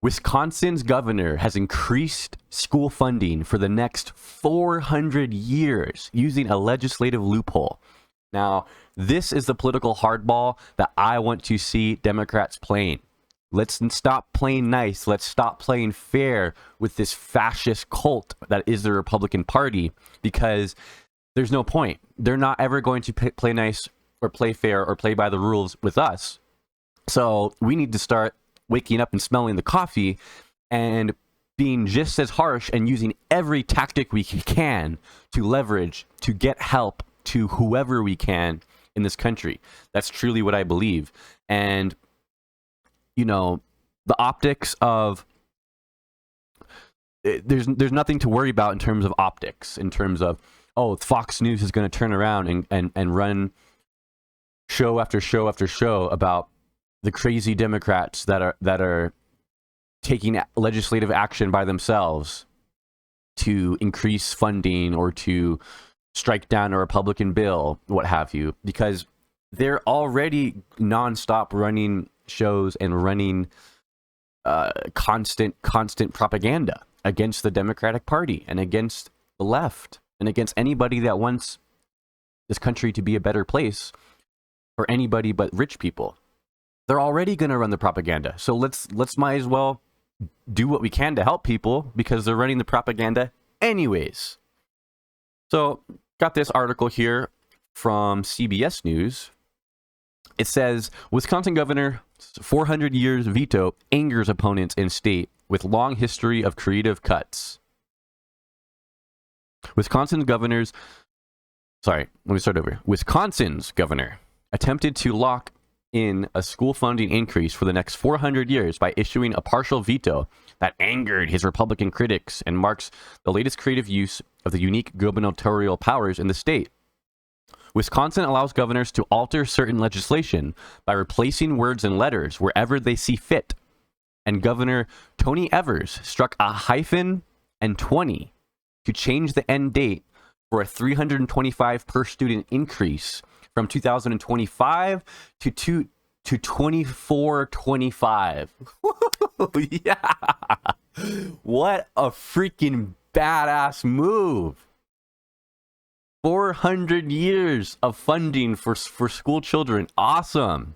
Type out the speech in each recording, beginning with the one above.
Wisconsin's governor has increased school funding for the next 400 years using a legislative loophole. Now, this is the political hardball that I want to see Democrats playing. Let's stop playing nice. Let's stop playing fair with this fascist cult that is the Republican Party, because there's no point. They're not ever going to play nice or play fair or play by the rules with us. So we need to start waking up and smelling the coffee and being just as harsh and using every tactic we can to leverage, to get help to whoever we can in this country. That's truly what I believe. And, you know, the optics of there's nothing to worry about in terms of optics, in terms of, oh, Fox News is going to turn around and run show after show after show about the crazy Democrats that are taking legislative action by themselves to increase funding or to strike down a Republican bill, what have you, because they're already nonstop running shows and running constant propaganda against the Democratic Party and against the left and against anybody that wants this country to be a better place for anybody but rich people. They're already going to run the propaganda. So let's might as well do what we can to help people, because they're running the propaganda anyways. So got this article here from CBS News. It says, Wisconsin governor 400 years veto angers opponents in state with long history of creative cuts. Wisconsin's governor attempted to lock in a school funding increase for the next 400 years by issuing a partial veto that angered his Republican critics and marks the latest creative use of the unique gubernatorial powers in the state. Wisconsin allows governors to alter certain legislation by replacing words and letters wherever they see fit, and Governor Tony Evers struck a hyphen and 20 to change the end date for a $325 per student increase from 2025 to 24-25. Yeah. What a freaking badass move. 400 years of funding for school children. Awesome.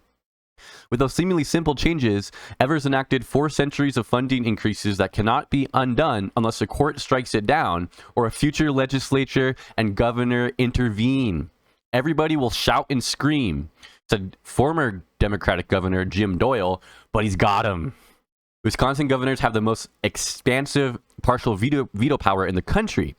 With those seemingly simple changes, Evers enacted 4 centuries of funding increases that cannot be undone unless a court strikes it down or a future legislature and governor intervene. Everybody will shout and scream, said former Democratic Governor Jim Doyle, but he's got him. Wisconsin governors have the most expansive partial veto power in the country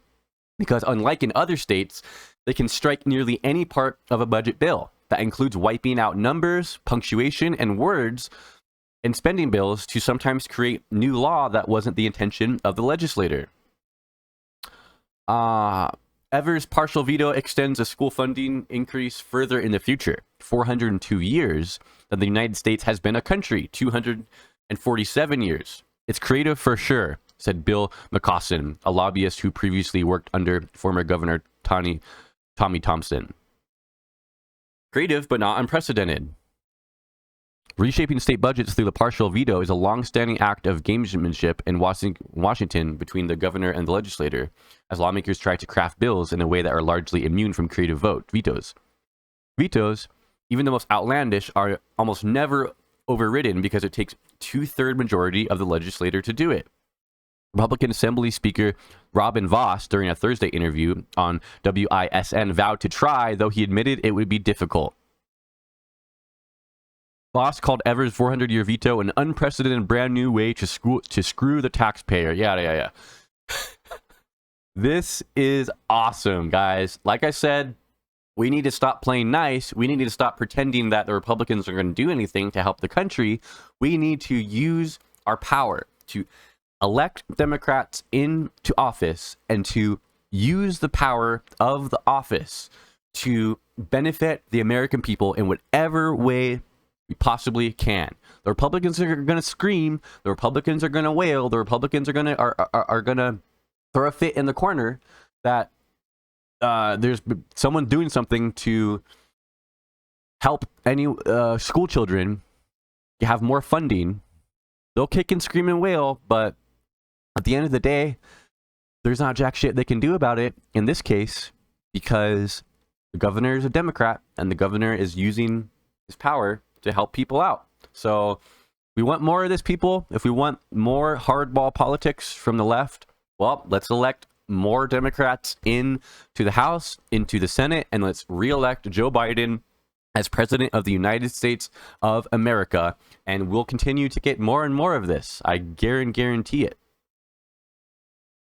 because, unlike in other states, they can strike nearly any part of a budget bill. That includes wiping out numbers, punctuation, and words in spending bills to sometimes create new law that wasn't the intention of the legislator. Evers' partial veto extends a school funding increase further in the future, 402 years that the United States has been a country, 247 years. It's creative for sure, said Bill McCossin, a lobbyist who previously worked under former Governor Tommy Thompson. Creative, but not unprecedented. Reshaping state budgets through the partial veto is a long-standing act of gamesmanship in Washington between the governor and the legislator, as lawmakers try to craft bills in a way that are largely immune from creative vetoes. Vetoes, even the most outlandish, are almost never overridden because it takes 2/3 majority of the legislator to do it. Republican Assembly Speaker Robin Vos, during a Thursday interview on WISN, vowed to try, though he admitted it would be difficult. Vos called Evers' 400-year veto an unprecedented brand new way to screw the taxpayer. Yeah. This is awesome, guys. Like I said, we need to stop playing nice. We need to stop pretending that the Republicans are going to do anything to help the country. We need to use our power to elect Democrats into office and to use the power of the office to benefit the American people in whatever way we possibly can. The Republicans are going to scream. The Republicans are going to wail. The Republicans are going to throw a fit in the corner that there's someone doing something to help any school children have more funding They'll kick and scream and wail, but at the end of the day, there's not jack shit they can do about it in this case, because the governor is a Democrat and the governor is using his power to help people out. So we want more of this, people. If we want more hardball politics from the left, well, let's elect more Democrats into the House, into the Senate, and let's reelect Joe Biden as president of the United States of America. And we'll continue to get more and more of this. I guarantee it.